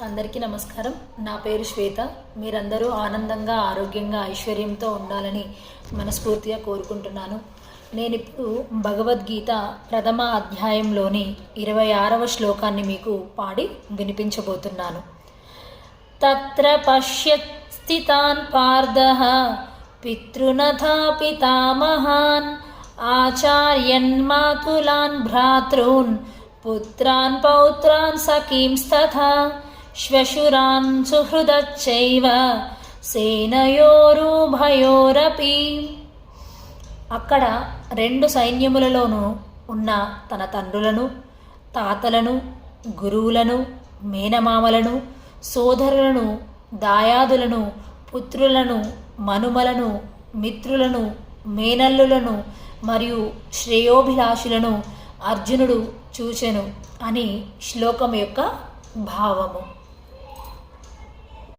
అందరికీ నమస్కారం. నా పేరు శ్వేత. మీరందరూ ఆనందంగా, ఆరోగ్యంగా, ఐశ్వర్యంతో ఉండాలని మనస్ఫూర్తిగా కోరుకుంటున్నాను. నేనిప్పుడు భగవద్గీత ప్రథమ అధ్యాయంలోని 26వ శ్లోకాన్ని మీకు పాడి వినిపించబోతున్నాను. తత్ర పశ్యత్ స్థితాన్ పార్థః పితృనథా పితామహాన్ ఆచార్యన్ మాతులాన్ భ్రాతॄన్ పుత్రాన్ పౌత్రాన్ సఖీంస్తథా శ్వశురాన్ సుహృదచ్చైవ సేనయోరుభయోరపి. అక్కడ రెండు సైన్యములలోనూ ఉన్న తన తండ్రులను, తాతలను, గురువులను, మేనమామలను, సోదరులను, దాయాదులను, పుత్రులను, మనుమలను, మిత్రులను, మేనల్లులను మరియు శ్రేయోభిలాషులను అర్జునుడు చూచెను అని శ్లోకం యొక్క భావము.